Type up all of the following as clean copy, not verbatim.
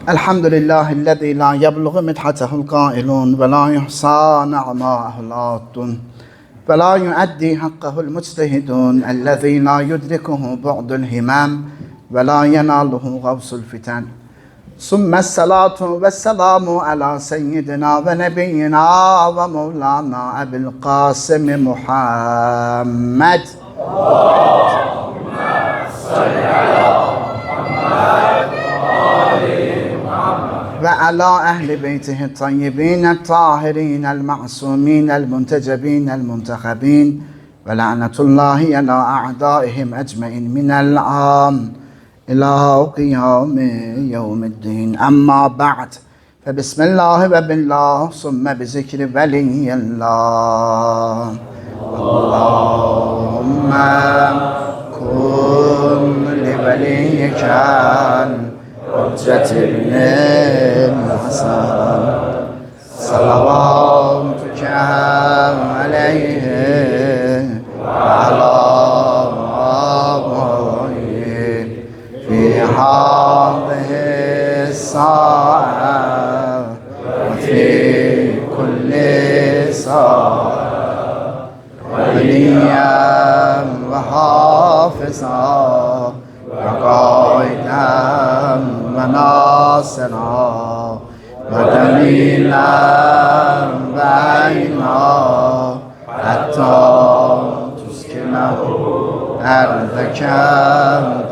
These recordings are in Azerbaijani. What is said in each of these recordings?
Elhamdülillahillezî la yeblughu midhatehul qailun ve la yuhsa na'mâhul âddun ve la yuaddi hakkahul muctehidun ellezî la yudrikuhu bu'dul himam ve la yenaluhu gavsul fiten. Summe's-salatu ve's-selamu ala seyyidina ve nebiyyina ve mevlana Ebil Kasım Muhammed. Ve ala ehli beytihi tayyibin tahirin el ma'sumin el muntecebin el muntehabin ve la'netullahi ala a'daihim ecmein minel an ila kıyami yevmiddin. Amma ba'd. Fe bismillahi ve billah sümme bi zikri veliyillah. Allahümme kun li veliyken Hüccetibnil Hasan Salavatüke aleyhi ve ala abayi fi hâzihi sâ'a ve fi kulli sâ'a veliyen ve hafıza وقائدا وناصرا ودليلا بينا حتى تسكنه أرضك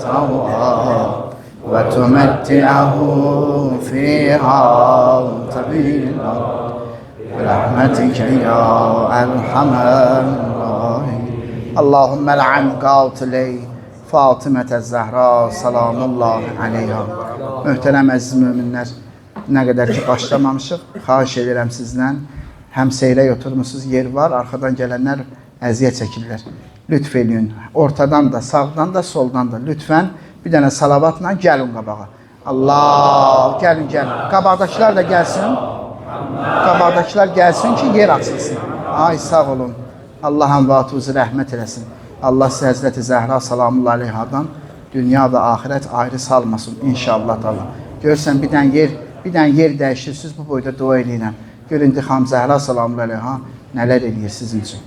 طوعا وتمتعه فيها طويلا برحمتك يا أرحم الراحمين. اللهم لعن قاتلي Fatimə Zəhra salamullah aleyha. Möhtərəm əziz möminlər, nə qədər ki başlamamışıq, xahiş edirəm sizdən. Həm seyrək oturmuşsunuz, yer var, arxadan gələnlər əziyyət çəkirlər. Lütf eləyin, ortadan da, sağdan da, soldan da. Lütfən bir dənə salavatla gəlin qabağa. Allah, gəlin. Qabaqdakılar da gəlsin. Qabaqdakılar gəlsin ki, yer açılsın. Ay, sağ olun. Allah həmvatuzu rəhmət eləsin. Allah size Hazreti Zəhra salamullah aleyhadan dünya ve ahiret ayrı salmasın inşallah da Allah. Görsən bir dənə yer dəyişirsiniz bu boyda dua eləyirəm. Görün Xanım Zəhra salamullah aleyha nələr eləyir sizin üçün.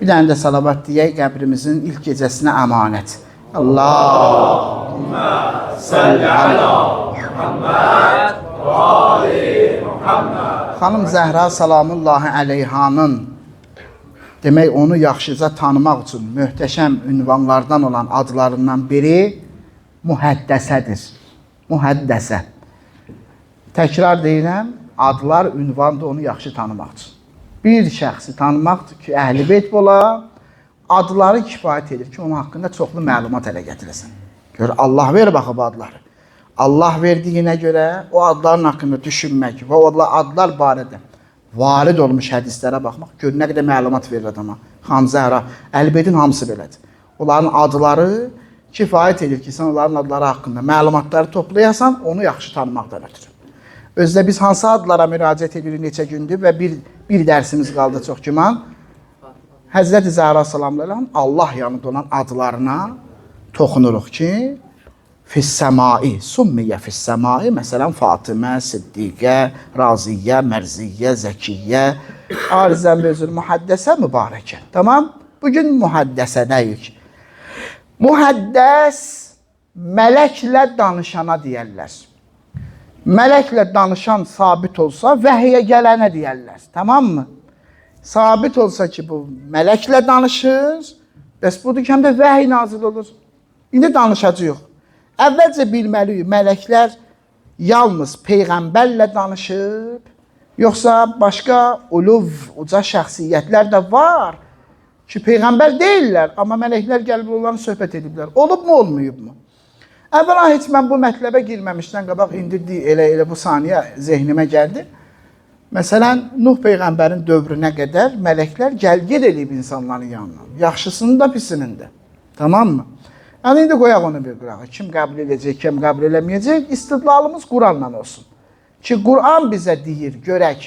Bir dənə də salavat deyək qəbrimizin ilk gecəsinə əmanət. Allahümme salli ala Muhammed ve ali Muhammed. Xanım Zəhra salamullah aleyhanın demək onu yaxşıca tanımaq üçün möhtəşəm ünvanlardan olan adlarından biri mühəddəsədir. Mühəddəsə. Təkrar deyirəm, adlar, ünvandır onu yaxşı tanımaq üçün. Bir şəxsi tanımaqdır ki, əhl-i beyt ola, adları kifayət edir ki, onun haqqında çoxlu məlumat ələ gətirəsən. Gör, Allah verir baxıb adları. Allah verdiyinə görə o adların haqqında düşünmək və o adlar barədə varid olmuş hədislərə baxmaq, gör nə qədər məlumat verir adama. Xanım Zəhra, Əl-Beytin hamısı belədir. Onların adları kifayət edir ki, sən onların adları haqqında məlumatları toplayasan, onu yaxşı tanımaqdan ötürü. Özdə biz hansı adlara müraciət edirik neçə gündür və bir dərsimiz qaldı çox güman. Həzrəti Zəhra salamlayla Allah yanında olan adlarına toxunuruq ki, Fis-səmai, summiyyə fis-səmai, məsələn, Fatimə, Siddiqə, Raziyyə, Mərziyyə, Zəkiyyə, Arizən bezül mühəddəsə, mübarəkə. Tamam? Bugün mühəddəsədəyik. Mühəddəs, mələklə danışana deyərlər. Mələklə danışan sabit olsa, vəhiyə gələnə deyərlər. Tamam mı? Sabit olsa ki, bu mələklə danışır, bəs budur ki, həm də vəhiy nazil olur. İndi danışacaq. Əvvəlcə bilməliyik, mələklər yalnız Peyğəmbərlə danışıb, yoxsa başqa uluv, uca şəxsiyyətlər də var ki, Peyğəmbər deyirlər, amma mələklər gəlib onlarla söhbət ediblər. Olub mu, olmayıb mu? Əvvəla heç mən bu mətləbə girməmişdən qabaq, indi elə bu saniyə zehnimə gəldi. Məsələn, Nuh Peyğəmbərin dövrünə qədər mələklər gəl-ged edib insanların yanına. Yaxşısını da, pisinin də. Tamam mı? Yəni, indi qoyaq onu bir qırağa. Kim qəbul edəcək, kim qəbul eləməyəcək, istidlalımız Quranla olsun. Ki, Quran bizə deyir, görək,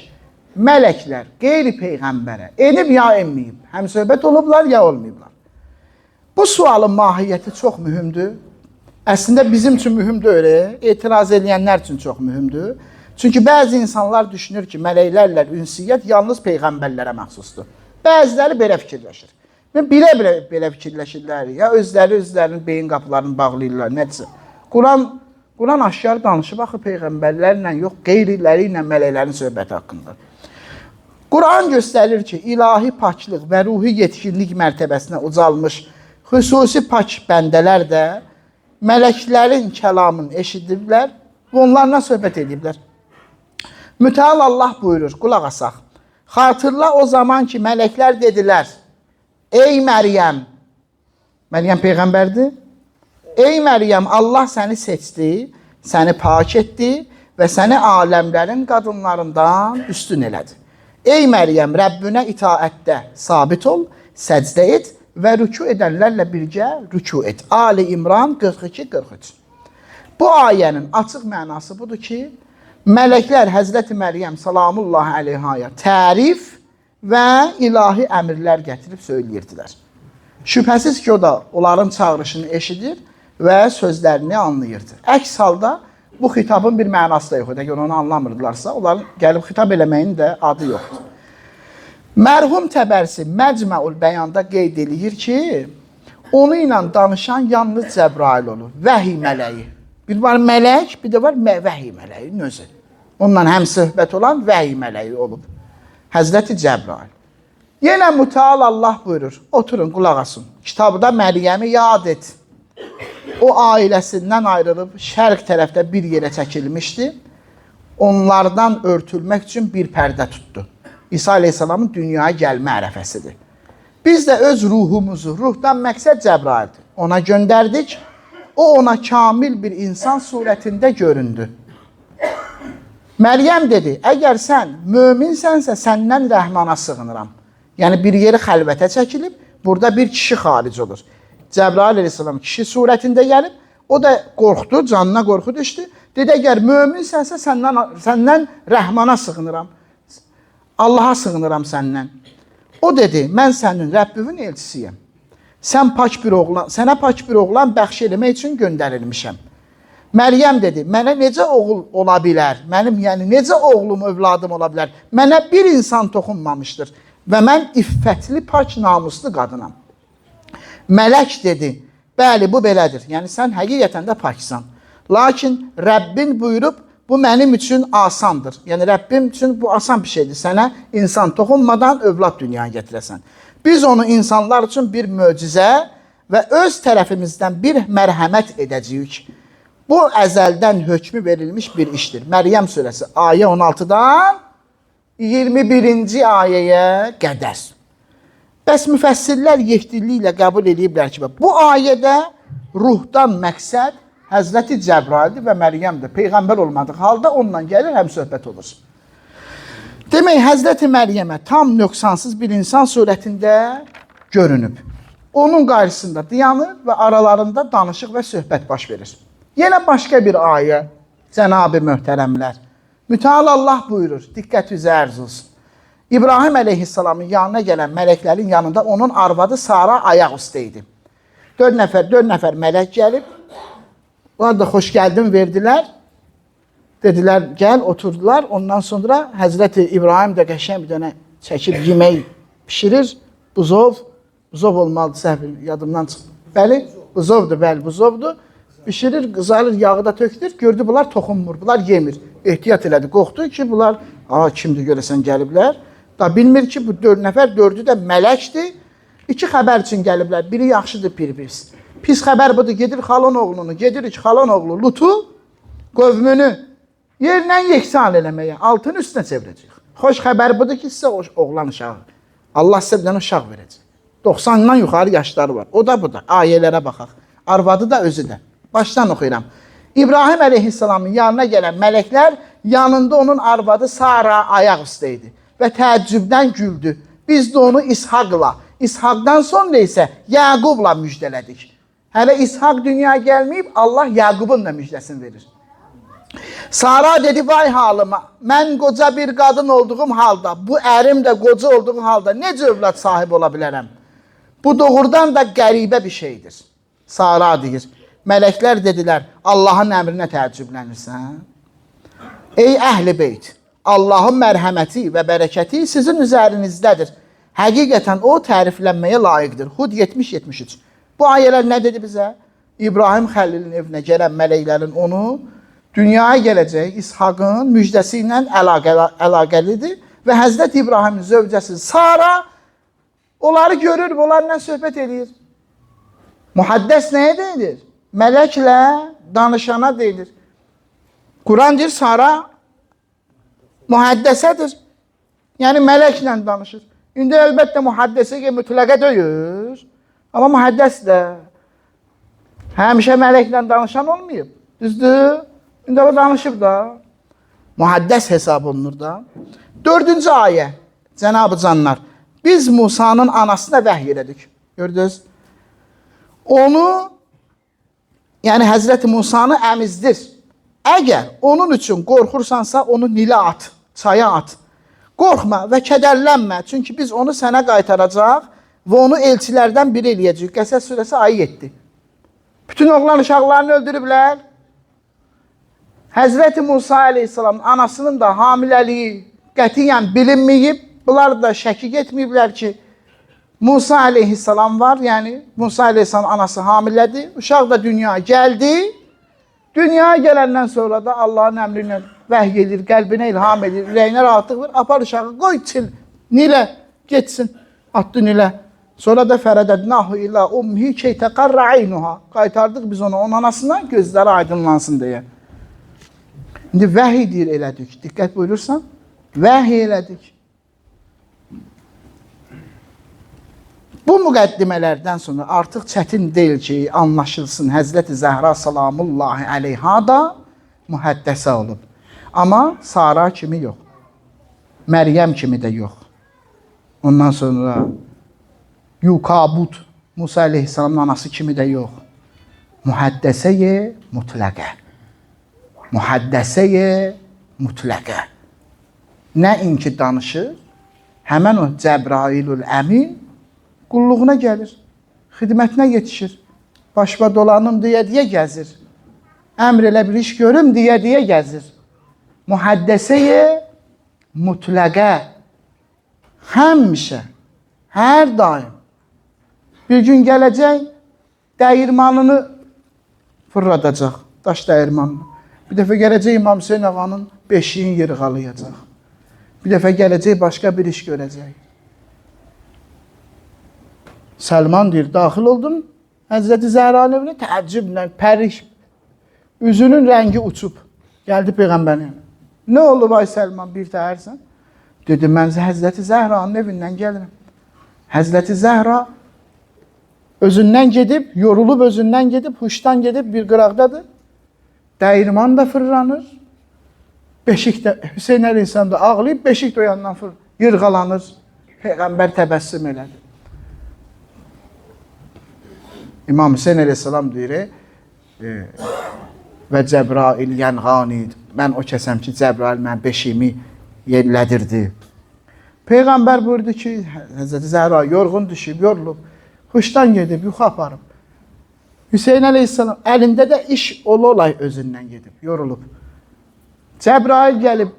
mələklər qeyri-peyğəmbərə enib ya enməyib, həmsöhbət olublar ya olmayıblar. Bu sualın mahiyyəti çox mühümdür. Əslində bizim üçün mühüm deyil, etiraz edənlər üçün çox mühümdür. Çünki bəzi insanlar düşünür ki, mələklərlə ünsiyyət yalnız peyğəmbərlərə məxsusdur. Bəziləri belə fikirləşir. Belə fikirləşirlər, ya özlərinin beyin qapılarını bağlayırlar, nədirsə. Quran aşkar danışıb, axı peyğəmbərlərlə yox, qeyriləri ilə mələklərin söhbəti haqqında. Quran göstərir ki, ilahi paklıq və ruhi yetkinlik mərtəbəsinə ucalmış xüsusi pak bəndələr də mələklərin kəlamını eşidiblər və onlarla söhbət ediblər. Mütəal Allah buyurur, qulaq asaq. Xatırla o zaman ki, mələklər dedilər, ey Məryəm, Məryəm peyğəmbərdir. Ey Məryəm, Allah səni seçdi, səni pak etdi və səni aləmlərin qadınlarından üstün elədi. Ey Məryəm, Rəbbinə itaətdə sabit ol, səcdə et və rüku edənlərlə birgə rüku et. Ali İmran 42-43. Bu ayənin açıq mənası budur ki, mələklər Həzrəti Məryəm salamullahi aleyhaya tərif və ilahi əmrlər gətirib söyləyirdilər. Şübhəsiz ki, o da onların çağırışını eşidir və sözlərini anlayırdı. Əks halda bu xitabın bir mənası da yoxdur. Əgər onu anlamırdılarsa, onların gəlib xitab eləməyin də adı yoxdur. Mərhum Təbərsi Məcməul Bəyanda qeyd edir ki, onu ilə danışan yalnız Cəbrail olur, vəhiy mələyi. Bir var mələk, bir də var vəhiy mələyinin özü. Onunla həm söhbət olan vəhiy mələyi olub. Həzrəti Cəbrail. Yenə mütəal Allah buyurur, oturun, qulaq asın. Kitabda Məryəmi yad et. O ailəsindən ayrılıb şərq tərəfdə bir yerə çəkilmişdi. Onlardan örtülmək üçün bir pərdə tutdu. İsa Aleyhisselamın dünyaya gəlmə ərəfəsidir. Biz də öz ruhumuzu, ruhdan məqsəd Cəbraildir. Ona göndərdik. O ona kamil bir insan surətində göründü. Məryəm dedi, əgər sən möminsənsə səndən Rəhmana sığınıram. Yəni bir yeri xəlvətə çəkilib, burada bir kişi xaric olur. Cəbrail Aleyhisselam kişi surətində gəlib, o da qorxdu, canına qorxu düşdü. Dedi, əgər möminsənsə səndən Rəhmana sığınıram. Allaha sığınıram səndən. O dedi, mən sənin Rəbbivin elçisiyəm. Sənə pak bir oğlan bəxş eləmək üçün göndərilmişəm. Məryəm dedi, mənə necə oğul ola bilər? Necə oğlum, övladım ola bilər? Mənə bir insan toxunmamışdır və mən iffətli, pak, namuslu qadınam. Mələk dedi, bəli, bu belədir. Yəni, sən həqiqətən də paksan. Lakin Rəbbin buyurub, bu mənim üçün asandır. Yəni, Rəbbim üçün bu asan bir şeydir. Sənə insan toxunmadan övlad dünyaya gətirəsən. Biz onu insanlar üçün bir möcüzə və öz tərəfimizdən bir mərhəmət edəcəyik. Bu, əzəldən hökmü verilmiş bir işdir. Məryəm surəsi, ayə 16-dan 21-ci ayəyə qədər. Bəs müfəssirlər yehdilliklə qəbul ediblər ki, bu ayədə ruhdan məqsəd Həzrəti Cəbraildir və Məryəmdir. Peyğəmbər olmadığı halda onunla gəlir, həm söhbət olur. Demək, Həzrəti Məryəmə tam nöqsansız bir insan surətində görünüb. Onun qarşısında dayanır və aralarında danışıq və söhbət baş verir. Yenə başqa bir ayə, Cənab-ı möhtərəmlər. Mütəal Allah buyurur, diqqət üzə ərz olsun. İbrahim əleyhissalamın yanına gələn mələklərin yanında onun arvadı Sara ayaq üstə idi. 4 nəfər mələk gəlib, onlar da xoş gəldin verdilər. Dedilər, gəl, oturdular. Ondan sonra Həzrəti İbrahim də qəşəng bir dənə çəkib yemək pişirir. Buzov olmalıdır, səhv yadımdan çıxdı. Bəli, buzovdur. Pişirir, qızarır, yağı da tökülür. Gördü, bunlar toxunmur, bunlar yemir. Ehtiyat elədi, qorxdu ki, bunlar kimdir görəsən gəliblər. Da bilmir ki, bu 4 nəfər, 4'ü də mələkdir. 2 xəbər üçün gəliblər. Biri yaxşıdır, biri pis. Pis xəbər budur, gedir xalon oğlunu, gedirik xalon oğlu Lutu, qövmünü yerlə yeksan eləməyə, altın üstünə çevirəcək. Xoş xəbər budur ki, sizə oğlan uşağı. Allah sizə bir dənə uşaq verəcək. 90-dan yuxarı yaşları var. O da bu da. Ayələrə baxaq. Arvadı da özü də. Başdan oxuyuram. İbrahim əleyhissalamın yanına gələn mələklər yanında onun arvadı Sara ayaq üstə idi və təəccübdən güldü. Biz də onu İshaqla, İshaqdan sonra isə Yaqubla müjdələdik. Hələ İshaq dünyaya gəlməyib, Allah Yaqubun da müjdəsini verir. Sara dedi, vay halıma, mən qoca bir qadın olduğum halda, bu ərim də qoca olduğum halda necə övlad sahibi ola bilərəm? Bu doğrudan da qəribə bir şeydir. Sara deyir, Mələklər dedilər, Allahın əmrinə təəccüblənirsən? Ey əhl-i beyt, Allahın mərhəməti və bərəkəti sizin üzərinizdədir. Həqiqətən o təriflənməyə layiqdir. Hud 70-73. Bu ayələr nə dedi bizə? İbrahim Xəlilin evinə gələn mələklərin onu dünyaya gələcək İshaqın müjdəsi ilə əlaqəlidir və Həzrət İbrahimin zövcəsi Sara onları görür, onlarla söhbət edir. Muhaddəs nəyə deyilir? Mələklə danışana deyilir. Quran deyir, Sara mühaddəsədir. Yəni mələklə danışır. İndi əlbəttə mühaddəsə ki, mütləqə deyir. Amma mühaddəs də həmişə mələklə danışan olmayıb. Düzdür? İndi o danışıb da. Mühaddəs hesab olunur da. 4-cü ayə. Cənab-ı canlar. Biz Musanın anasına vəhy elədik. Gördünüz? Onu, yəni Həzrəti Musanı əmizdir. Əgər onun üçün qorxursansa, onu nilə at, çaya at. Qorxma və kədərlənmə, çünki biz onu sənə qaytaracaq və onu elçilərdən biri eləyəcək. Qəsəs surəsi ayı 7. Bütün oğlan uşaqlarını öldürüblər. Həzrəti Musa aleyhissalamın anasının da hamiləliyi qətiyyən bilinməyib. Bunlar da şəkik etməyiblər ki, Musa aleyhissalam var, yəni Musa aleyhissalam anası hamilədir. Uşaq da dünyaya gəldi. Dünyaya gələndən sonra da Allahın əmri ilə vəhy edir, qəlbinə ilham edir, ürəyinə rahatlıq verir. Apar uşağı, qoy çil, nilə, getsin, atdı nilə. Sonra da fərədədnahu ilə umhi keytəqarra aynuha. Qaytardıq biz onu, onun anasından gözləri aydınlansın deyə. İndi vəhy deyir elədik. Diqqət buyurursan, vəhy elədik. Bu müqəddimələrdən sonra artıq çətin deyil ki, anlaşılsın. Həzrəti Zəhra salamullahi əleyha da mühəddəsə olub. Amma Sara kimi yox. Məryəm kimi də yox. Ondan sonra Yukabud, Musa aleyhissalamın anası kimi də yox. Mühəddəsə-i mütləqə. Mühəddəsə-i mütləqə. Nə inki danışır, həmən o Cəbrailül Əmin qulluğuna gəlir, xidmətinə yetişir. Başba dolanım deyə gəzir. Əmr elə bir iş görüm deyə gəzir. Mühəddəsə-i mütləqə. Həmişə, hər daim. Bir gün gələcək, dəyirmanını fırladacaq, daş dəyirmanını. Bir dəfə gələcək İmam Hüseyin ağanın beşiğini yırğalayacaq. Bir dəfə gələcək, başqa bir iş görəcək. Səlman deyir, daxil oldum Həzrəti Zəhranın evinə, təəccüblə, pərik, üzünün rəngi uçub. Gəldi Peyğəmbərin. Nə oldu ay Səlman, bir təhərsən? Dedi, mən Həzrəti Zəhranın evindən gəlirəm. Həzrəti Zəhra özündən gedib, yorulub özündən gedib, huşdan gedib bir qıraqdadır. Dəyirman da fırlanır. Beşik də, Hüseyin Əleyhisselam da ağlayıb, beşik də o yandan yırğalanır. Peyğəmbər təbəssüm elədi. İmam Hüseyin Əleyhisselam deyir, və Cəbrail yənğanid, mən o kəsəm ki, Cəbrail mən beşiyimi yerlədirdi. Peyğəmbər buyurdu ki, Həzrəti Zəhra yorğun düşüb, yorulub, huşdan gedib, yuxu aparıb. Hüseyin Əleyhisselam əlində də iş olay özündən gedib, yorulub. Cəbrail gəlib,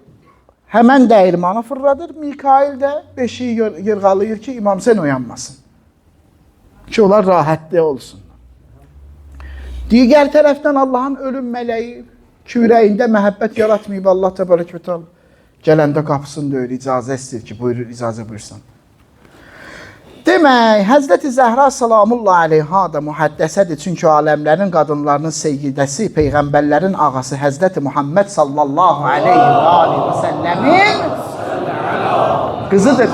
həmən dəyirmanı fırladır, Mikail də beşiyi yırğalayır ki, İmam Hüseyin oyanmasın. Ki, onlar rahatlı olsun. Digər tərəfdən Allahın ölüm mələyi ki, ürəyində məhəbbət yaratmayıb Allah təbarək və təala gələndə qapısını döyür, icazə istəyir ki, buyurur, icazə buyursan. Demək, Həzrəti Zəhra salamullahi aleyha da mühəddəsədir, çünki aləmlərin qadınlarının seyyidəsi, peyğəmbərlərin ağası Həzrəti Muhammed sallallahu aleyhi və səlləmin qızıdır.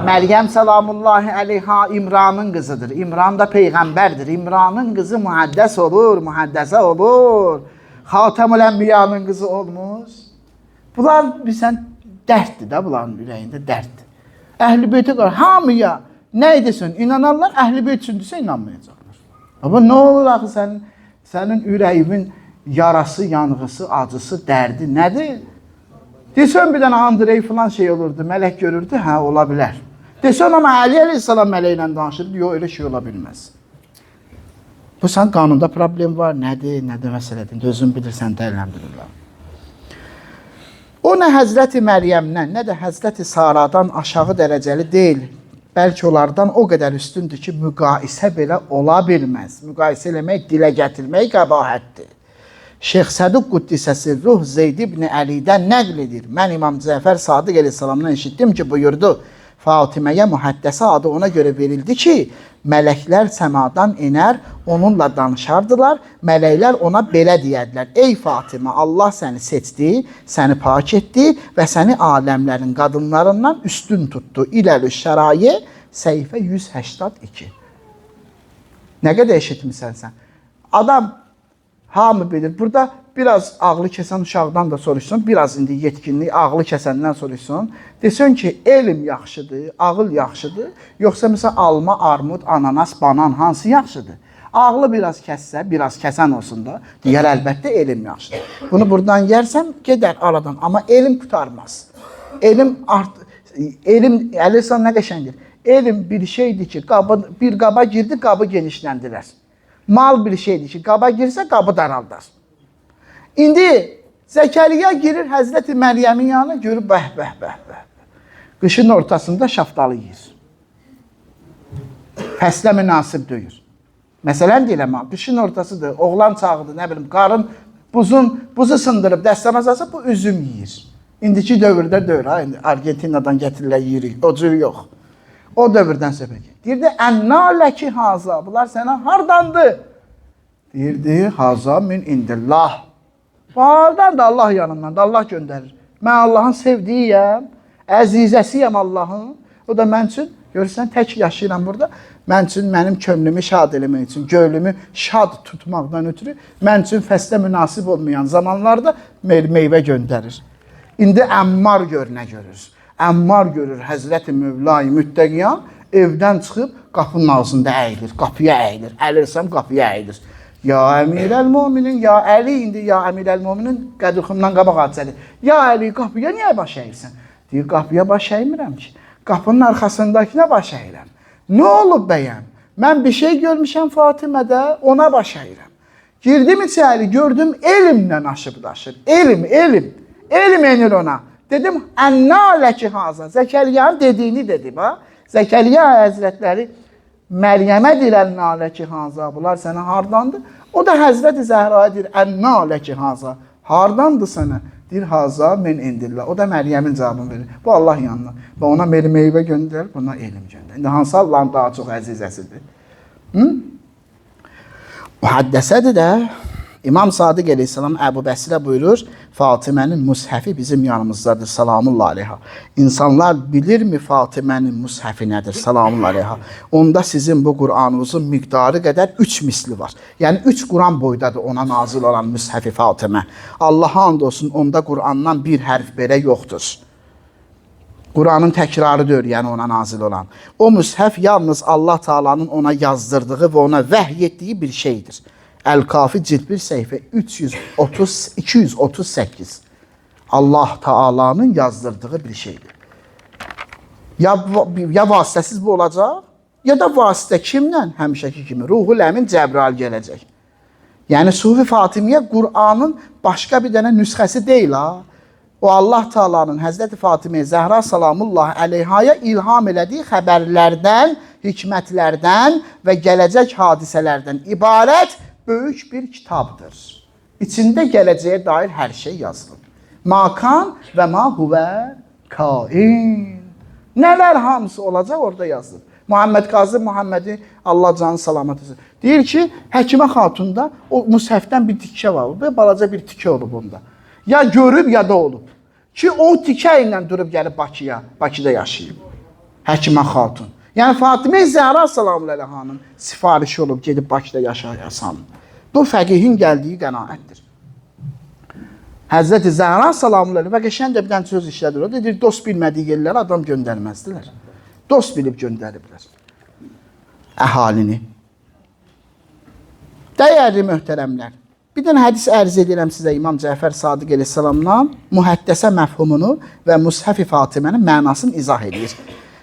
Məryəm salamullahi aleyha İmranın qızıdır. İmran da peyğəmbərdir. İmranın qızı mühəddəs olur, mühəddəsə olur. Xatəmül Ənbiyanın qızı olmuş. Bunlar bilsən dərddir də, bunların ürəyində dərddir. Əhl-i beytə qarşı hamıya nə edesin, inananlar əhl-i beyt üçündürsə inanmayacaqlar. Amma nə olur axı sənin ürəyimin yarası, yanğısı, acısı, dərdi nədir? Desən bir dənə Andrey filan şey olurdu, mələk görürdü, hə, ola bilər. Desən amma Əli əleyhissalam mələklə danışırdı, yox, elə şey ola bilməz. Bu sən qanunda problem var, nədir məsələdir, özün bilirsən, dəyərləndirirlər. O nə Həzrəti Məryəmdən, nə də Həzrəti Saradan aşağı dərəcəli deyil. Bəlkə onlardan o qədər üstündür ki, müqayisə belə ola bilməz. Müqayisə eləmək, dilə gətirmək qəbahətdir. Şeyx Səduq Quddisəsi Ruh Zeyd ibn Əlidən nəql edir. Mən İmam Cəfər Sadiq əleyhissalamdan eşitdim ki, buyurdu, Fatiməyə mühəddəsə adı ona görə verildi ki, mələklər səmadan enər, onunla danışardılar. Mələklər ona belə deyədilər: ey Fatimə, Allah səni seçdi, səni pak etdi və səni aləmlərin qadınlarından üstün tutdu. İləl şəraye səhifə 182. Nə qədər eşitmisən sən? Adam hamı bilir. Burada biraz ağlı kəsən uşaqdan da soruşsun, biraz indi yetkinlik ağlı kəsəndən soruşsun. Desən ki, elm yaxşıdır, ağıl yaxşıdır, yoxsa məsələn alma, armud, ananas, banan hansı yaxşıdır? Ağlı biraz kəssə, biraz kəsən olsun da, deyər əlbəttə elm yaxşıdır. Bunu buradan yersən, gedər aradan, amma elm qurtarmaz. Elm Əleyhisselam nə qəşəngdir? Elm bir şeydir ki, bir qaba girdi, qabı genişləndirər. Mal bir şeydir ki, qaba girsə, qabı daraldar. İndi Zəkəriya girir Həzrəti Məryəmin yanına, görür, bəh. Qışın ortasında şaftalı yiyir. Fəslə münasib döyür. Məsələn deyiləm, qışın ortasıdır, oğlan çağıdır, nə bilim, qarın buzu sındırıb dəstəmazasa, bu üzüm yiyir. İndiki dövrdə döyür, Argentinadan gətirirlər, yiyirik, o cür yox. O dövrdən söhbət. Deyirdi, ənnələki haza, bunlar sənə hardandır? Deyirdi, haza min indillah. Hardan da Allah yanından da Allah göndərir. Mən Allahın sevdiyiyəm, əzizəsiyəm Allahın. O da mən üçün, görürsən, tək yaşayıram burada. Mən üçün, mənim könlümü şad eləmək üçün, gönlümü şad tutmaqdan ötürü, mən üçün fəslə münasib olmayan zamanlarda meyvə göndərir. İndi Əmmar gör, nə görür? Əmmar görür Həzrəti Mövla-i Müttəqiyan evdən çıxıb qapının ağzında əyilir, qapıya əyilir, əlirsəm qapıya əyilir. Ya Əmirəl-Müminin, ya Əli, indi ya Əmirəl-Müminin qədrxumdan qabaq hadisədir. Ya Əli, qapıya niyə baş əyirsən? Deyir, qapıya baş əymirəm ki, qapının arxasındakına baş əyirəm. Nə olub bəyəm? Mən bir şey görmüşəm Fatimədə, ona baş əyirəm. Girdim içəri, gördüm, elmlə aşıb daşır. Elm enir ona. Dedim, ənnələki haza. Zəkəriyanın dediyini dedi, bax. Zəkəriya Həzrətləri Məryəmə deyir, ənnələki haza. Bunlar sənə hardandır? O da Həzrəti Zəhraya deyir, ənnələki haza. Hardandır sənə? Deyir, haza min indillah. O da Məryəmin cavabını verir. Bu Allah yanına. Və ona meyvə göndərir, buna elm göndərir. İndi hansı Allahın daha çox əzizəsidir? Mühaddəsədir də, İmam Sadiq əleyhissalam Əbu Bəsirə buyurur, Fatimənin mushəfi bizim yanımızdadır, salamullah aleyha. İnsanlar bilirmi Fatimənin mushəfi nədir, salamullah aleyha? Onda sizin bu Qur'anınızın miqdarı qədər 3 misli var. Yəni 3 Qur'an boydadır ona nazil olan mushəfi Fatimə. Allah'a and olsun, onda Qur'andan bir hərf belə yoxdur. Qur'anın təkrarıdır, yəni ona nazil olan. O mushəf yalnız Allah Taala'nın ona yazdırdığı və ona vəhy etdiyi bir şeydir. Əl-Kafi cild 1 səhifə 238. Allah Taala'nın yazdırdığı bir şeydir. Ya vasitəsiz bu olacaq, ya da vasitə kimlə? Həmişəki kimi Ruhul Əmin Cəbrail gələcək. Yəni Sufi Fatimiyə Qur'anın başqa bir dənə nüsxəsi deyil ha. O Allah Taala'nın Həzrəti Fatimə Zəhra salamullah əleyhaya ilham elədiyi xəbərlərdən, hikmətlərdən və gələcək hadisələrdən ibarət böyük bir kitabdır. İçində gələcəyə dair hər şey yazılır. Makan və ma huvə kain. Nələr hamısı olacaq orada yazılır. Muhammed Qazı Muhammedi Allah canı salamat etsin. Deyir ki, Həkimə Xatunda o mushəfdən bir tikə var. Belə balaca bir tikə olub onda. Ya görüb ya da olub. Ki o tikə ilə durub gəlib Bakıda yaşayıb. Həkimə Xatun. Yəni Fatimə Zəhra salamullah əleyhanın sifarişi olub gedib Bakıda yaşayasan. Bu fəqihin gəldiyi qənaətdir. Həzrəti Zəhra salamullah əleyha və qəşəng də bir dənə söz işlədir. O deyir, dost bilmədiyi yerlərə adam göndərməzdilər. Dost bilib göndəriblər əhalini. Dəyərli möhtərəmlər, bir dənə hədis ərz edirəm sizə İmam Cəfər Sadiq əleyhissalamdan mühəddəsə məfhumunu və Mushəf-i Fatimənin mənasını izah edir.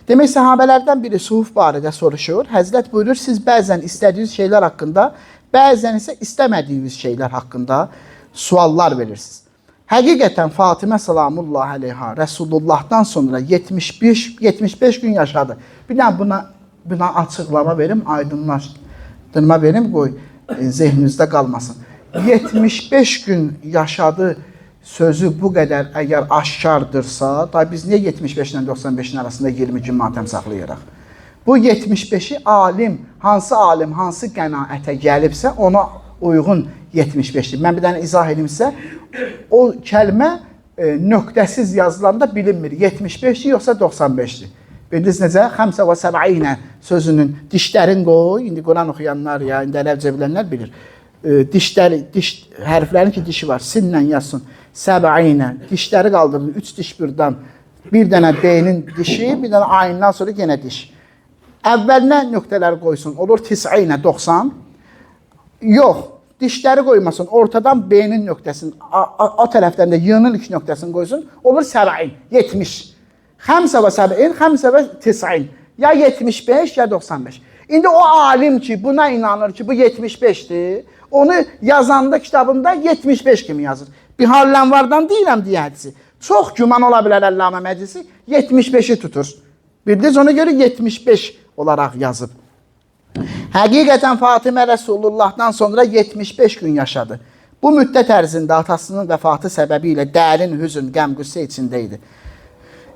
Demək, səhabələrdən biri suhuf barədə soruşur. Həzrət buyurur, siz bəzən istədiyiniz şeylər haqqında Bəzən isə istəmədiyiniz şeylər haqqında suallar verirsiniz. Həqiqətən Fatimə salamullah əleyha Rəsulullahdan sonra 75 gün yaşadı. Bir də buna açıqlama verim, aydınlaşdırma verim, qoy zehninizdə qalmasın. 75 gün yaşadı sözü bu qədər əgər aşkardırsa, da biz niyə 75 ilə 95-in arasında 20 gün matəm saxlayırıq? Bu 75-i alim, hansı qənaətə gəlibsə, ona uyğun 75-dir. Mən bir dənə izah edimsə, o kəlmə nöqtəsiz yazılanda bilinmir. 75-dir yoxsa 95-dir. Bildiniz necə? Xəmsə və səbəinə sözünün dişlərin qoy, indi Quran oxuyanlar ya, indi ərəbcə bilənlər bilir. Hərflərin ki dişi var, sinlə yazsın. Səbəinə, dişləri qaldırın, 3 diş birdən. Bir dənə B-nin dişi, bir dənə ayından sonra yenə diş. Əvvəlinə nöqtələri qoysun, olur tis'inə, 90. Yox, dişləri qoymasın, ortadan B-nin nöqtəsini, o tərəfdən də Y-nin 2 nöqtəsini qoysun, olur səbəin, 70. Xəmsə və səbəin, xəmsə və tis'in. Ya 75, ya 95. İndi o alim ki, buna inanır ki, bu 75'dir, onu yazanda kitabında 75 kimi yazır. Bir hallənvardan deyirəm deyə hədisi. Çox güman ola bilər Əllamə Məclisi 75'i tutur. Bildiniz, ona görə 75 olaraq yazıb. Həqiqətən Fatimə Rəsulullahdan sonra 75 gün yaşadı. Bu müddət ərzində atasının vəfatı səbəbi ilə dərin hüzün, qəm-qüssə içində idi.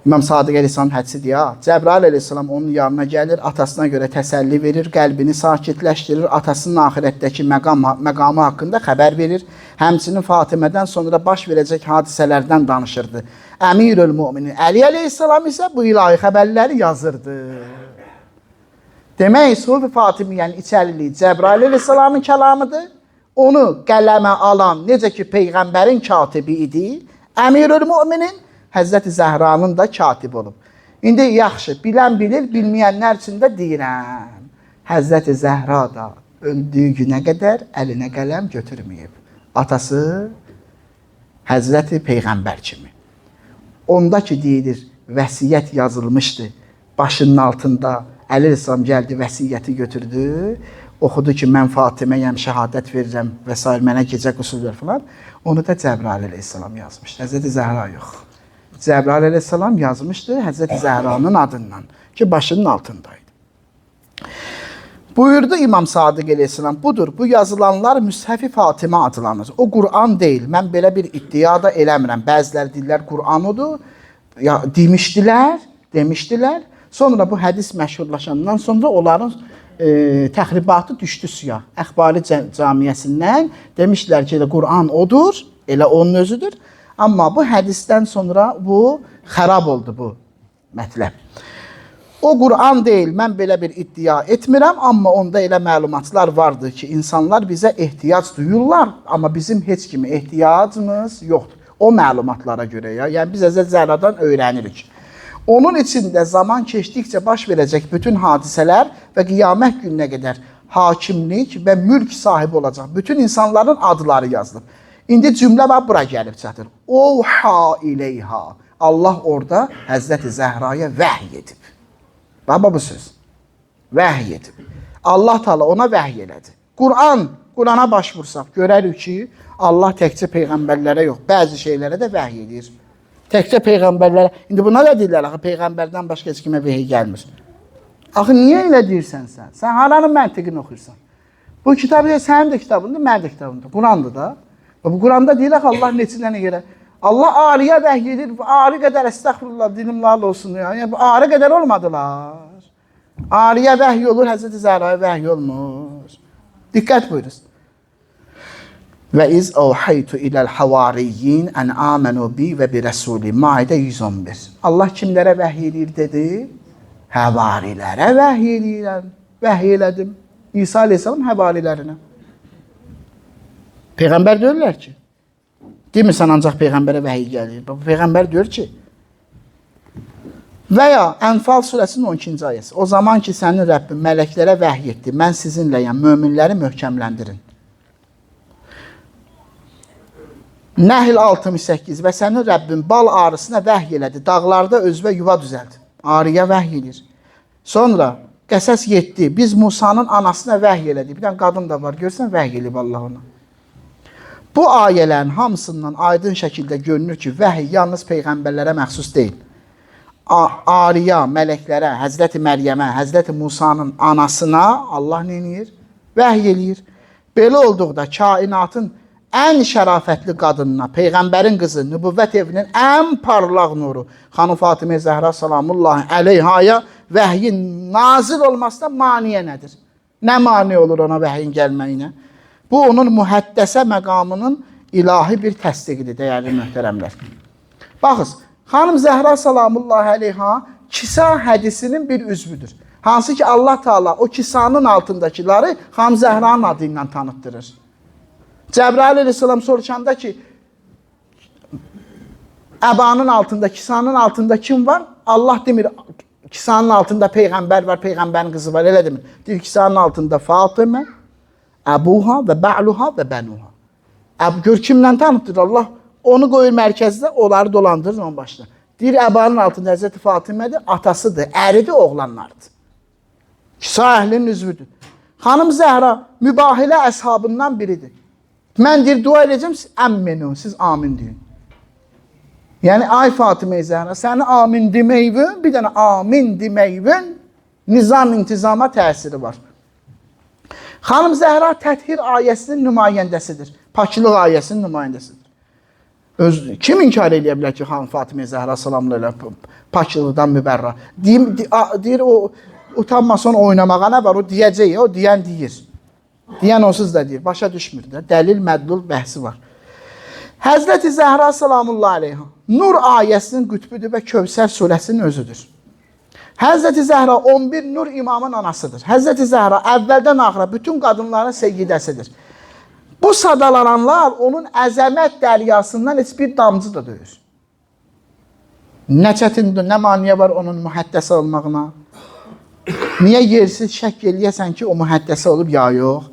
İmam Sadiq Əleyhisselam hədisidir ya. Cəbrail Əleyhisselam onun yanına gəlir, atasına görə təsəlli verir, qəlbini sakitləşdirir, atasının axirətdəki məqamı haqqında xəbər verir. Həmçinin Fatimədən sonra baş verəcək hadisələrdən danışırdı. Əmirül Müminin Əli Əleyhisselam isə bu ilahi xəbərləri yazırdı. Demək, Suhuf-i Fatimiyyənin içəriliyi Cəbrail Əleyhisselamın kəlamıdır. Onu qələmə alan, necə ki Peyğəmbərin katibi idi, Əmirül Müminin Həzrəti Zəhranın da katib olub. İndi yaxşı, bilən bilir, bilməyənlər üçün də deyirəm. Həzrəti Zəhra da öldüyü günə qədər əlinə qələm götürməyib. Atası Həzrəti Peyğəmbər kimi. Onda ki deyilir, vəsiyyət yazılmışdı. Başının altında Əli Rəsam gəldi, vəsiyyəti götürdü. Oxudu ki, mən Fatiməyəm, şəhadət verirəm və s. Mənə gecə qüsul ver falan. Onu da Cəbrail Əleyhisselam yazmışdı. Həzrəti Zəhra yox. Cəbrail Əleyhisselam yazmışdı Həzrəti Zəhranın adından ki, başının altındaydı. Buyurdu İmam Sadiq Əleyhisselam, budur, bu yazılanlar Müshəf-i Fatimə adlanır. O Qur'an deyil, mən belə bir iddia da eləmirəm. Bəzilər deyirlər Qur'an odur, ya, demişdilər. Sonra bu hədis məşhurlaşandan sonra onların təxribatı düşdü suya. Əxbari Camiyyəsindən demişdilər ki, Qur'an odur, elə onun özüdür. Amma bu hədisdən sonra bu xərab oldu bu mətləb. O Qur'an deyil, mən belə bir iddia etmirəm, amma onda elə məlumatlar vardır ki, insanlar bizə ehtiyac duyurlar, amma bizim heç kimi ehtiyacımız yoxdur. O məlumatlara görə ya, yəni biz Həzrət Zəhradan öyrənirik. Onun içində zaman keçdikcə baş verəcək bütün hadisələr və qiyamət gününə qədər hakimlik və mülk sahibi olacaq. Bütün insanların adları yazılıb. İndi cümlə var, bura gəlib çatır. Oha ileyha. Allah orada Həzrəti Zəhraya vəhy edib. Baba bu söz. Vəhy edib. Allah Teala ona vəhy elədi. Qur'ana başvursaq görərik ki, Allah təkcə peyğəmbərlərə yox, bəzi şeylərə də vəhy edir. Təkcə peyğəmbərlərə. İndi buna da deyirlər, axı peyğəmbərdən başqa heç kimə vəhy gəlmir. Axı niyə elə deyirsən sən? Sən haranın məntiqini oxuyursan? Bu kitab sənin də kitabındır, mənim də kitabımdır. Qurandır da. Bu Quranda deyir ki, Allah neçinə görə? Allah arıya vəhy edir, arı qədər əstəğfurullah, dilim lal olsun. Yəni, bu arı qədər olmadılar. Arıya vəhy olur, Həzrəti Zəhraya vəhy olmur. Diqqət buyuruz. Və iz əvhəytu iləl havariyyin ən amenu bi və bi rəsuli. Maidə 111. Allah kimlərə vəhy edir dedi? Həvarilərə vəhy edirəm. Vəhy elədim. İsa Aleyhisselam həvarilərinə. Peyğəmbər deyirlər ki, demirsən ancaq Peyğəmbərə vəhiy gəlir. Peyğəmbər deyir ki, və ya Ənfal surəsinin 12-ci ayəsi. O zaman ki, sənin Rəbbin mələklərə vəhiy etdi, mən sizinləyəm, möminləri möhkəmləndirin. Nəhl 68 və sənin Rəbbin bal arısına vəhiy elədi, dağlarda özvə yuva düzəldi. Arıya vəhiy edir. Sonra Qəsəs 7. Biz Musanın anasına vəhy elədik. Bir dənə qadın da var. Görsən vəhy eləyib Allah ona. Bu ayələrin hamısından aydın şəkildə görünür ki, vəhy yalnız peyğəmbərlərə məxsus deyil. Ariya, mələklərə, Həzrəti Məryəmə, Həzrəti Musanın anasına Allah nə edir? Vəhy eləyir. Belə olduqda kainatın ən şərafətli qadınına, peyğəmbərin qızı, nübüvvət evinin ən parlaq nuru, xanım Fatimə Zəhra salamullahi əleyhaya vəhyin nazil olmasına maniyə nədir? Nə mani olur ona vəhyin gəlməyinə? Bu, onun mühəddəsə məqamının ilahi bir təsdiqidir, dəyərli möhtərəmlər. Baxız, xanım Zəhra salamullahi əleyha kisa hədisinin bir üzvüdür. Hansı ki, Allah Teala o kisanın altındakiləri xanım Zəhranın adı ilə tanıtdırır. Cəbrail əleyhissalam soruşanda ki, əbanın altında, kisanın altında kim var? Allah demir, kisanın altında peyğəmbər var, peyğəmbərin qızı var, elə demir. Deyir, kisanın altında Fatimə, əbuha və bə'luha və bənuha. Gör kimlə tanıtdır Allah? Onu qoyur mərkəzdə, onları dolandırır onun başına. Deyir, əbanın altında Həzrəti Fatimədir, atasıdır, əridir, oğlanlardır. Kisa əhlinin üzvüdür. Xanım Zəhra mübahilə əshabından biridir. Mən deyir, dua edəcəm, siz əmminu, siz amin deyin. Yəni, ay Fatimə Zəhra, səni amin deməyvün, bir dənə amin deməyvün nizam intizama təsiri var. Xanım Zəhra Təthir ayəsinin nümayəndəsidir. Pakılıq ayəsinin nümayəndəsidir. Kim inkar edə bilər ki, xanım Fatimə Zəhra salamla elə pakılıqdan mübərra? Deyir, o utanmasan oynamağa nə var? O deyəcək, o deyən deyir. Deyən onsuz da deyir, başa düşmür də. Dəlil, mədlul bəhsi var. Həzrəti Zəhra salamullahi aleyha Nur ayəsinin qütbüdür və Kövsər surəsinin özüdür. Həzrəti Zəhra 11 Nur imamın anasıdır. Həzrəti Zəhra əvvəldən axıra bütün qadınların seyyidəsidir. Bu sadalananlar onun əzəmət dəryasından heç bir damcı da döyür. Nə çətindir, nə maniyə var onun mühəddəsə olmağına? Niyə yersiz şək eləyəsən ki, o mühəddəsə olub ya yox?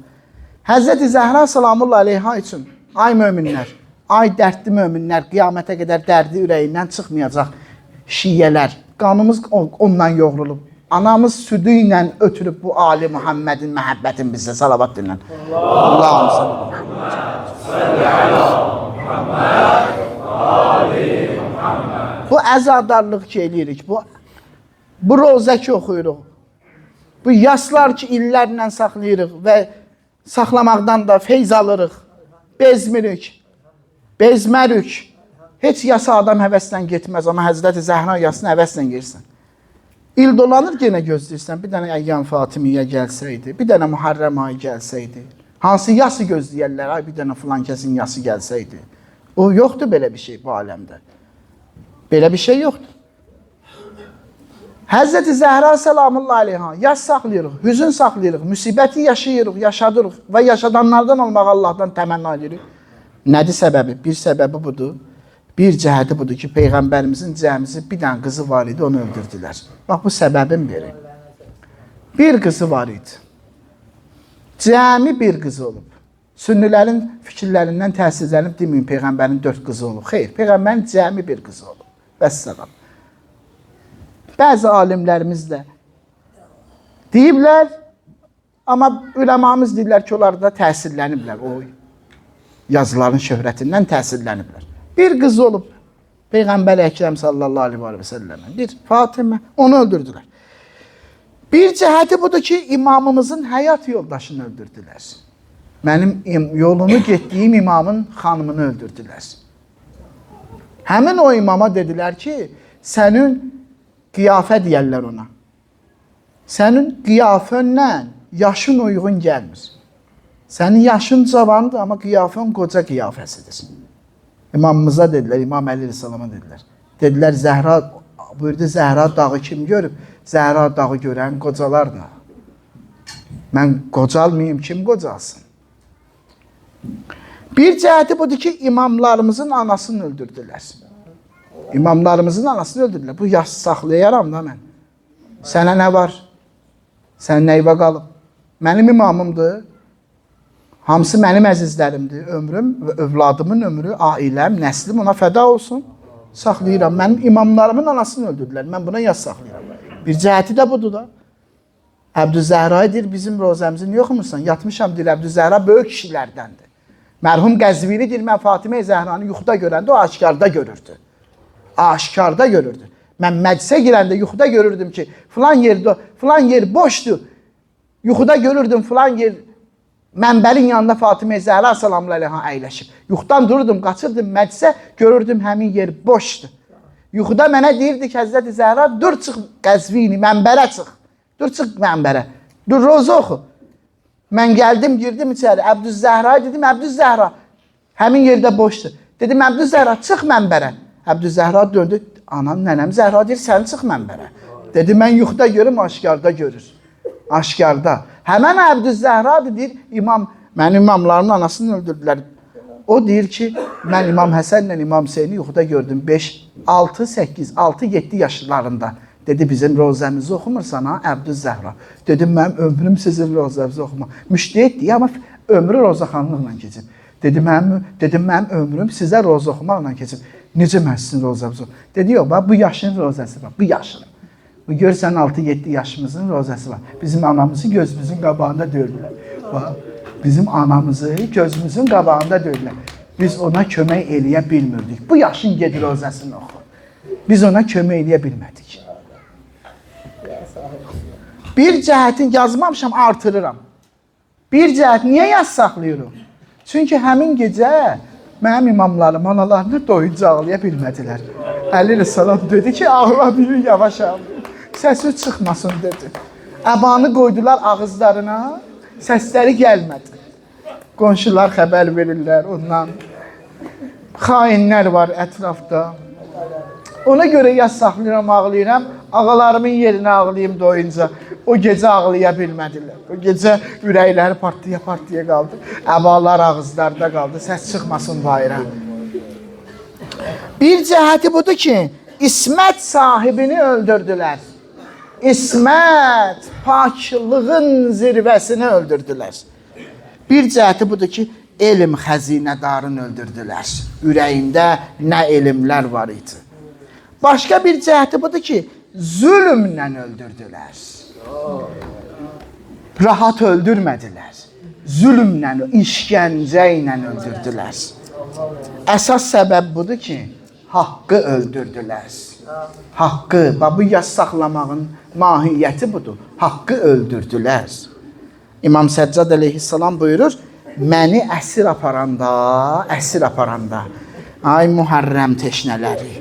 Həzrəti Zəhra salamullahi aleyha üçün, ay möminlər, ay dərdli möminlər, qiyamətə qədər dərdi ürəyindən çıxmayacaq şiyələr, qanımız ondan yoğrulub. Anamız südü ilə ötürüb bu Ali Muhammedin məhəbbətin bizə salavat dinlən. Allah'ım bu əzadarlıq ki eləyirik, bu rozə ki oxuyuruq, bu yaslar ki illərlə saxlayırıq və saxlamaqdan da feyz alırıq, bezmərik. Heç yasa adam həvəslə getməz, amma Həzrəti Zəhra yasını həvəslə yersən. İl dolanır, yenə gözləyirsən, bir dənə Əyyam Fatimiyə gəlsəydi, bir dənə Muharrəm ayı gəlsəydi, hansı yası gözləyərlər, ay bir dənə filan kəsin yası gəlsəydi. O yoxdur belə bir şey bu aləmdə. Belə bir şey yoxdur. Həzrəti Zəhra salamullahi aleyha yas saxlayırıq, hüzün saxlayırıq, müsibəti yaşayırıq, yaşadırıq və yaşadanlardan olmaq Allahdan təmənna edirik. Nədir səbəbi? Bir səbəbi budur. Bir cəhəti budur ki, Peyğəmbərimizin cəmisi bir dənə qızı var idi, onu öldürdülər. Bax, bu səbəbin biri. Bir qızı var idi. Cəmi bir qızı olub. Sünnilərin fikirlərindən təsirlənib deməyin, Peyğəmbərin 4 qızı olub. Xeyr, Peyğəmbərin cəmi bir qızı olub. Vəssalam. Bəzi alimlərimiz də deyiblər, amma üləmamız deyirlər ki, onlar da təsirləniblər. O yazıların şöhrətindən təsirləniblər. Bir qız olub, Peyğəmbər Əkrəm sallallahu aleyhi və səlləmə, bir Fatimə, onu öldürdülər. Bir cəhəti budur ki, imamımızın həyat yoldaşını öldürdülər. Mənim yolunu getdiyim imamın xanımını öldürdülər. Həmin o imama dedilər ki, sənin qiyafə deyərlər ona. Sənin qiyafənlə yaşın uyğun gəlmir. Sənin yaşın cavandır, amma qiyafən qoca qiyafəsidir. İmamımıza dedilər, İmam Əli Rəssalama dedilər. Dedilər, Zəhra, buyurdu, Zəhra dağı kim görüb? Zəhra dağı görən qocalarla. Mən qocalmayayım, kim qocalsın? Bir cəhəti budur ki, imamlarımızın anasını öldürdülər. İmamlarımızın anasını öldürdülər. Bu yaş saxlayaram da mən. Sənə nə var? Sən nəyvə qalıb? Mənim imamımdır. Hamısı mənim əzizlərimdir. Ömrüm və övladımın ömrü, ailəm, nəslim ona fəda olsun. Saxlayıram. Mənim imamlarımın anasını öldürdülər. Mən buna yas saxlayıram. Bir cəhəti də budur da. Əbdüzəhra'yı deyir, bizim rozəmizi niyə oxumursan? Yatmışam deyir, Əbdüzəhra böyük kişilərdəndir. Mərhum Qəzvini deyir, mən Fatimə Zəhranı yuxuda görəndə o aşkarda görürdü. Aşkarda görürdü. Mən məclisə girəndə yuxuda görürdüm ki, filan yer boşdur. Yuxuda görürdüm filan yer mənbərin yanında Fatimə Zəhra salamlı əleyha əyləşib. Yuxudan dururdum, qaçırdım məclisə, görürdüm həmin yer boşdur. Yuxuda mənə deyirdi ki, Həzrəti Zəhra, dur çıx Qəzvini, mənbərə çıx. Dur çıx mənbərə. Dur roza oxu. Mən gəldim, girdim içəri. Əbdüzəhra'ya dedim, Əbdüzəhra, həmin yerdə boşdur. Dedim, Əbdüzəhra, çıx mənbərə. Əbdüzəhra döndü. Anam, nənəm Zəhra deyir, sən çıx mənbərə. Dedi, mən yuxuda görüm, aşkarda görür. Aşkarda. Həmən Əbdüzəhradır, deyir, mənim imamlarımın anasını öldürdülər. O deyir ki, mən İmam Həsənlə İmam Hüseyni yuxuda gördüm. 5, 6, 8, 6, 7 yaşlarında. Dedi, bizim rozəmizi oxumursan ha, Əbdüzəhra. Dedim, mənim ömrüm sizin rozəmizi oxuma. Müştəhid deyir, amma ömrü rozaxanlıqla keçib. Dedim, mənim ömrüm sizə roza oxumaqla keçib. Necə mən sizin rozəmizi oxumam? Dedi, yox, bu yaşın rozəsi var, bu yaşın. Bu görsən 6-7 yaşımızın rozəsi var. Bizim anamızı gözümüzün qabağında döyürlər. Bizim anamızı gözümüzün qabağında döyürlər. Biz ona kömək eləyə bilmirdik. Bu yaşın gedir rozəsini oxu. Biz ona kömək eləyə bilmədik. Bir cəhətin yazmamışam, artırıram. Bir cəhət niyə yaz saxlayıram? Çünki həmin gecə mənim imamlarım analarını doyunca ağlaya bilmədilər. Əleyhissalam dedi ki, ağla bilir, yavaş ağlayın. Səsi çıxmasın dedi. Əbanı qoydular ağızlarına, səsləri gəlmədi. Qonşular xəbər verirlər ondan. Xainlər var ətrafda. Ona görə yaz saxlayıram, ağlayıram. Ağalarımın yerinə ağlayayım doyunca. O gecə ağlaya bilmədilər. O gecə ürəkləri partiya qaldı. Əbalar ağızlarda qaldı. Səs çıxmasın bayıra. Bir cəhəti budur ki, İsmət sahibini öldürdülər. İsmət, paklığın zirvəsini öldürdülər. Bir cəhəti budur ki, elm xəzinədarını öldürdülər. Ürəyində nə elmlər var idi. Başqa bir cəhəti budur ki, zülmlə öldürdülər. Rahat öldürmədilər. Zülmlə, işgəncə ilə öldürdülər. Əsas səbəb budur ki, haqqı öldürdülər. Haqqı, bu yas saxlamağın mahiyyəti budur. Haqqı öldürdülər. İmam Səccad əleyhissalam buyurur, məni əsir aparanda, ay Muharrəm teşnələri,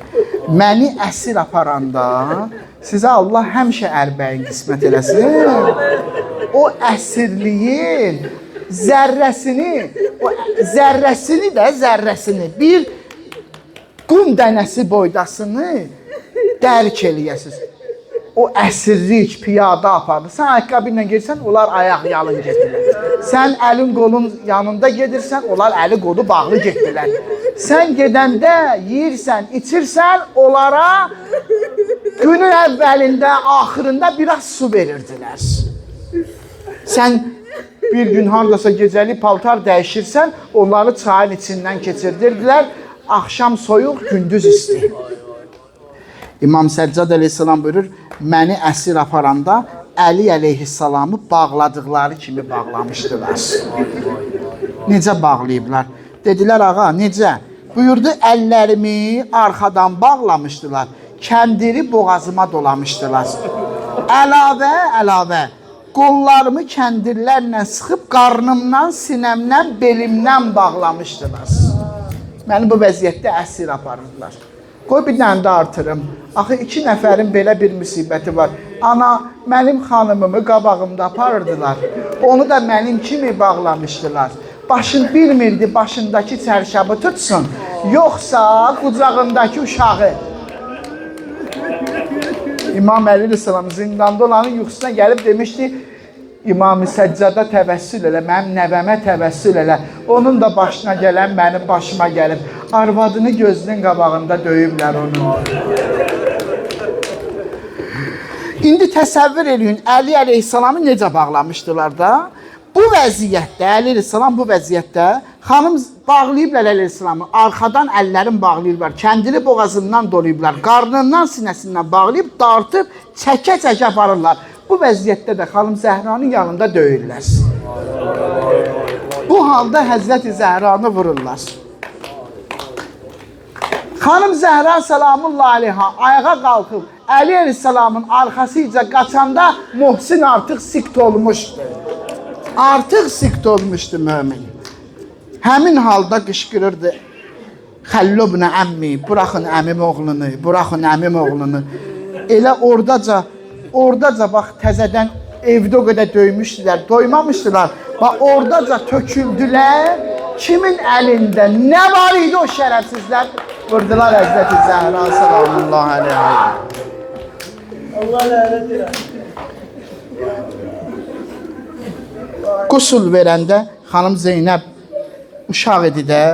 məni əsir aparanda, sizə Allah həmişə ərbəyin qismət eləsin. O əsirliyin zərrəsini, bir qum dənəsi boydasını dərk eləyəsiniz. O əsirlik piyada apardı. Sən ayaqqabı ilə girsən, onlar ayaq yalın getdilər. Sən əlin qolun yanında gedirsən, onlar əli qolu bağlı getdilər. Sən gedəndə yeyirsən, içirsən, onlara günün əvvəlində, axırında biraz su verirdilər. Sən bir gün haradasa gecəli paltar dəyişirsən, onları çayın içindən keçirdirdilər. Axşam soyuq, gündüz isti. İmam Səccad əleyhissalam buyurur, məni əsir aparanda Əli əleyhissalamı bağladıqları kimi bağlamışdılar. Necə bağlayıblar? Dedilər, ağa, necə? Buyurdu, əllərimi arxadan bağlamışdılar, kəndiri boğazıma dolamışdılar. Əlavə, qollarımı kəndirlərlə sıxıb, qarnımdan, sinəmdən, belimdən bağlamışdılar. Məni bu vəziyyətdə əsir aparırdılar. Qoy bir dənə də artırım. Axı 2 nəfərin belə bir müsibəti var. Ana, mənim xanımımı qabağımda aparırdılar. Onu da mənim kimi bağlamışdılar. Başın bilmirdi başındakı çərşabı tutsun, yoxsa qucağındakı uşağı. İmam Əli əleyhissalam zindanda olanın yuxusuna gəlib demişdi, İmam-ı Səccada təvəssül elə, mənim nəvəmə təvəssül elə. Onun da başına gələn mənim başıma gəlib. Arvadını gözünün qabağında döyüblər onu. İndi təsəvvür eləyin, Əli əleyhissalamı necə bağlamışdılar da? Bu vəziyyətdə, Əli əleyhissalam bu vəziyyətdə, xanım bağlayıblar Əli əleyhissalamı, arxadan əllərin bağlayıblar, kəndiri boğazından dolayıblar, qarnından sinəsindən bağlayıb, dartıb, çəkə-çəkə aparırlar. Bu vəziyyətdə də xanım Zəhranın yanında döyürlər. Bu halda Həzrəti Zəhranı vururlar. Xanım Zəhra salamullahi aleyha ayağa qalxıb Əli əleyhissalamın arxasıca qaçanda Muhsin artıq sikt olmuşdu. Artıq sikt olmuşdu mömin. Həmin halda qışqırırdı. Xəllubnə əmmi, buraxın əmim oğlunu, buraxın əmim oğlunu. Elə ordaca bax təzədən evdə o qədər döymüşdülər, doymamışdılar. Bax ordaca töküldülər. Kimin əlində nə var idi o şərəfsizlər? Vurdular Həzrəti Zəhra salamullahi aleyha. Allah lənət eləsin. Qusul verəndə xanım Zeynəb uşaq idi də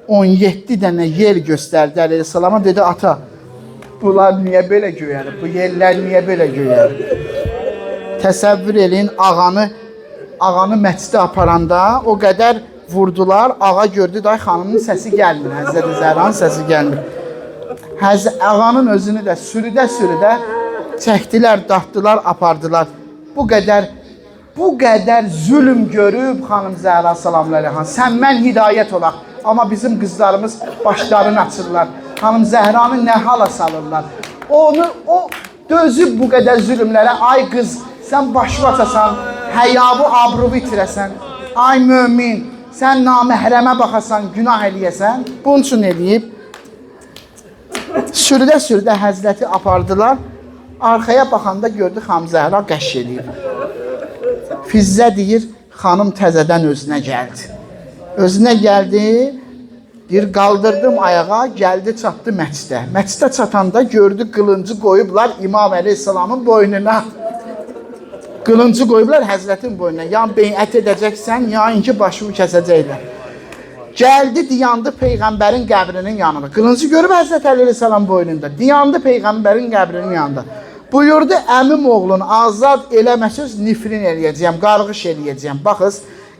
17 dənə yer göstərdi əleyhissalama, dedi ata bunlar niyə belə göyərib, bu yerlər niyə belə göyərib? Təsəvvür eləyin, ağanı məscidə aparanda o qədər vurdular, ağa gördü day xanımın səsi gəlmir, Həzrəti Zəhranın səsi gəlmir. Ağanın özünü də sürüdə çəkdilər, dartdılar, apardılar. Bu qədər zülm görüb xanım Zəhra salamullahi aleyha, sən mən hidayət olaq. Amma bizim qızlarımız başlarını açırlar. Xanım Zəhranı nə hala salırlar. O dözüb bu qədər zülmlərə, ay qız, sən başını açasan, həyabu, abruvu itirəsən. Ay mömin, sən naməhrəmə baxasan, günah eləyəsən. Bunun üçün eləyib. Sürüdə Həzrəti apardılar. Arxaya baxanda gördü xanım Zəhra qəş eləyib. Fizzə deyir, xanım təzədən özünə gəldi. Özünə gəldi, deyir, qaldırdım ayağa, gəldi, çatdı məscidə. Məscidə çatanda gördü, qılıncı qoyublar İmam əleyhissalamın boynuna. Qılıncı qoyublar Həzrətin boynuna. Ya beyət edəcəksən, ya inki başımı kəsəcəklər. Gəldi, diyandı Peyğəmbərin qəbrinin yanında. Qılıncı görüb Həzrət əleyhissalam boynunda. Diyandı Peyğəmbərin qəbrinin yanında. Buyurdu, əmim oğlunu azad eləməsəz nifrin eləyəcəyəm, qarğış eləyəcəyəm. Baxız,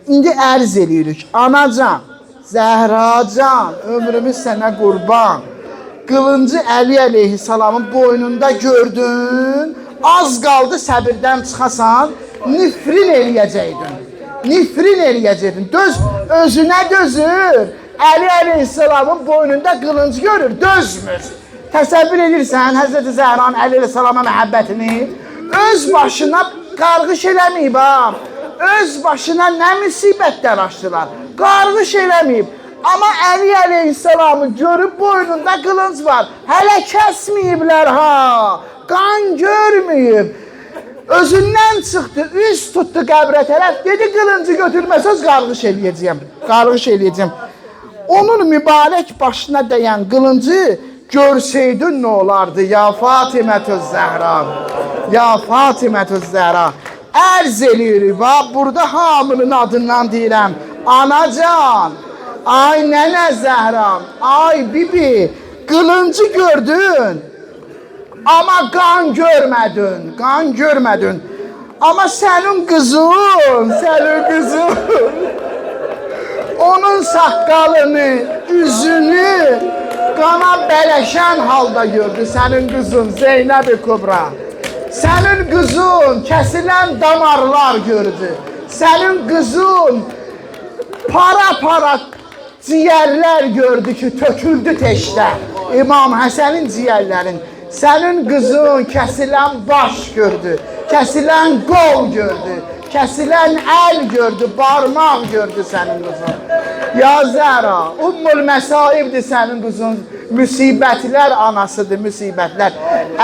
indi ərz eləyirik. Anacan, Zəhracan, ömrümüz sənə qurban. Qılıncı Əli əleyhissalamın boynunda gördün, az qaldı səbirdən çıxasan, nifrin eləyəcəydin. Nifrin eləyəcəydin. Özünə dözür. Əli əleyhissalamın boynunda qılınc görür, dözmür. Təsəvvür edirsən Həzrəti Zəhranın Əli əleyhissalama məhəbbətini? Öz başına qarğış eləməyib ha. Öz başına nə müsibətlər açdılar. Qarğış eləməyib. Amma Əli əleyhissalamı görüb boynunda qılınc var. Hələ kəsməyiblər ha. Qan görməyib. Özündən çıxdı, üz tutdu qəbrə tərəf. Dedi qılıncı götürməsəz qarğış eləyəcəyəm. Qarğış eləyəcəyəm. Onun mübarək başına dəyən qılıncı görsəydin nə olardı? Ya Fatimətüz Zəhra. Ya Fatimətüz Zəhra. Ərz eləyirik, burada hamının adından deyirəm. Anacan, ay nənə Zəhram, ay bibi, qılıncı gördün. Amma qan görmədin. Amma sənin qızın, onun saqqalını, üzünü qana bələşən halda gördü sənin qızın Zeynəb-i Kubra. Sənin qızın kəsilən damarlar gördü. Sənin qızın para ciyərlər gördü ki, töküldü teşdə. İmam Həsənin ciyərlərin. Sənin qızın kəsilən baş gördü. Kəsilən qol gördü. Kəsilən əl gördü, barmaq gördü sənin qızın. Ya Zəhra, Ummul Məsaibdir sənin qızın. Müsibətlər anasıdır, müsibətlər.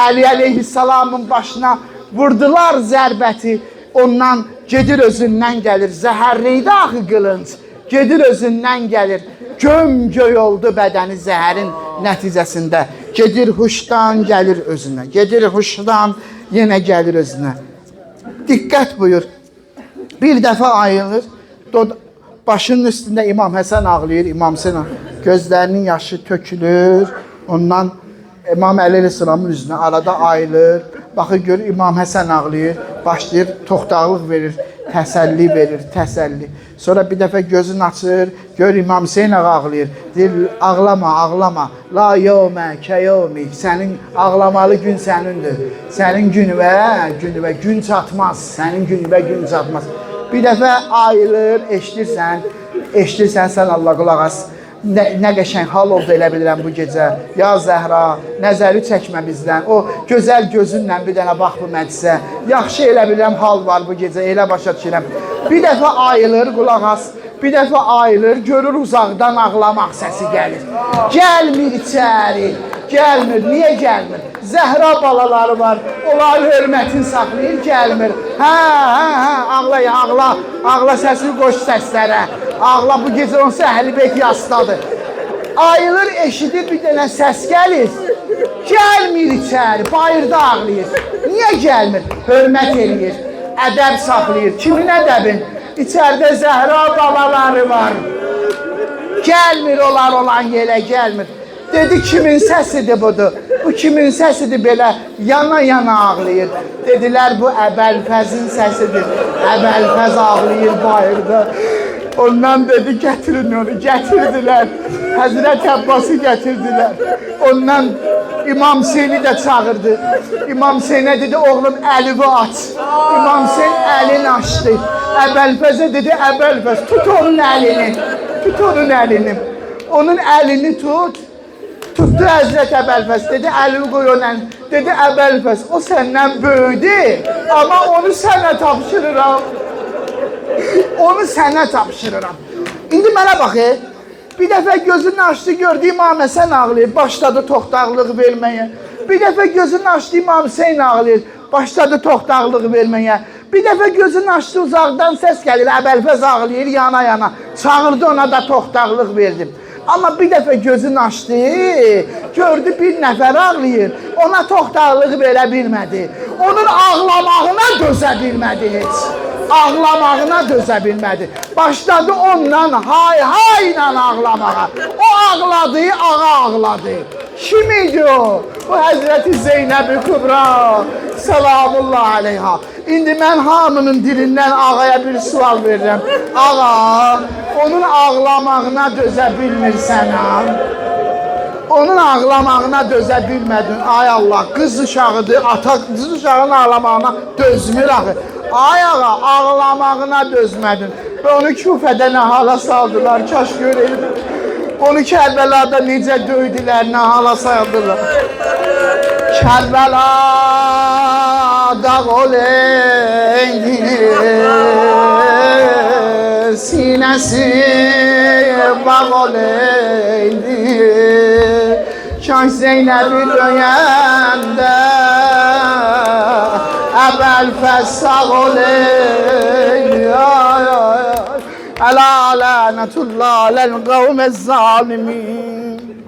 Əli əleyhissalamın başına vurdular zərbəti. Ondan gedir özündən gəlir. Zəhərliydi axı qılınc. Gedir özündən gəlir. Göm-göy oldu bədəni zəhərin nəticəsində. Gedir huşdan, gəlir özünə. Gedir huşdan, yenə gəlir özünə. Diqqət buyur. Bir dəfə ayılır. Başının üstündə İmam Həsən ağlayır. İmam Həsən gözlərinin yaşı tökülür. Ondan İmam Əli əleyhissalamın üzünə arada ayılır. Baxır görür İmam Həsən ağlayır. Başlayır toxtaqlıq verir. Təsəlli verir, təsəlli. Sonra bir dəfə gözünü açır, gör İmam Hüseyn ağa ağlayır. Deyir, ağlama, ağlama. La yevmə kəyevmi. Sənin ağlamalı gün sənindir. Sənin günüvə gün çatmaz. Sənin günüvə gün çatmaz. Bir dəfə ayılır, eşidirsən sən Allah qulaq as. Nə qəşəng hal oldu elə bilirəm bu gecə. Ya Zəhra, nəzəri çəkmə bizdən. O gözəl gözünlə bir dənə bax bu məclisə. Yaxşı elə bilirəm hal var bu gecə, elə başa düşürəm. Bir dəfə ayılır, qulaq as. Bir dəfə ayılır, görür uzaqdan ağlamaq səsi gəlir. Gəlmir içəri, gəlmir. Niyə gəlmir? Zəhra balaları var, onların hörmətini saxlayır, gəlmir. Ağla, ağla səsini qoş səslərə. Ağla, bu gecə onsa Əhlibeyt yasdadır. Ayılır, eşidir, bir dənə səs gəlir. Gəlmir içəri, bayırda ağlayır. Niyə gəlmir? Hörmət eləyir, ədəb saxlayır. Kimin ədəbin? İçəridə Zəhra balaları var. Gəlmir olan yerə, gəlmir. Dedi, kimin səsidir budur? Bu kimin səsidir belə yana ağlayır. Dedilər, bu Əbəlfəzin səsidir. Əbəlfəz ağlayır bayırda. Ondan dedi, gətirin onu, gətirdilər. Həzrət Əbbası gətirdilər. Ondan İmam Hüseyni də çağırdı. İmam Hüseynə dedi, oğlum əlini aç. İmam Hüseyn əlini açdı. Əbəlfəzə dedi, Əbəlfəz, tut onun əlini. Tut onun əlini. Onun əlini tut. Tutdu Həzrət Əbəlfəz, dedi, əlini qoy onun əlini. Dedi, Əbəlfəz, o səndən böyüdü, amma onu sənə tapşırıram. Onu sənə tapşırıram. İndi mənə bax, bir dəfə gözünü açdı, gördü İmam Həsən ağlayır, başladı toxtaqlıq verməyə. Bir dəfə gözünü açdı, İmam Hüseyn ağlayır, başladı toxtaqlıq verməyə. Bir dəfə gözünü açdı, uzaqdan səs gəlir, Əbəlfəz ağlayır, yana. Çağırdı, ona da toxtaqlıq verdim. Amma bir dəfə gözünü açdı, gördü bir nəfər ağlayır, ona toxtaqlıq verə bilmədi. Onun ağlamağına dözə bilmədi heç. Ağlamağına dözə bilmədi. Başladı ondan hay-hayla ağlamağa. O ağladı, ağa ağladı. Kim idi o? Bu Həzrəti Zeynəb-i Kübra. Salamullah aleyha. İndi mən hamının dilindən ağaya bir sual verirəm. Ağa, onun ağlamağına dözə bilmirsən ha? Onun ağlamağına dözə bilmədin. Ay Allah, qız uşağıdır, qız uşağının ağlamağına dözmür axı. Ay ağa, ağlamağına dözmədin. Və onu Küfədə nə hala saldılar, kaş görəydim. Onu Kərbəlada necə döydülər, nə hala saldılar. Kərbəla dağ oleydi, sinəsi bağ oleydi. Kaş Zeynəbi döyəndə Əbəlfəz sağ oleydi. Ələ lənətullah ləl qavməz zalimin.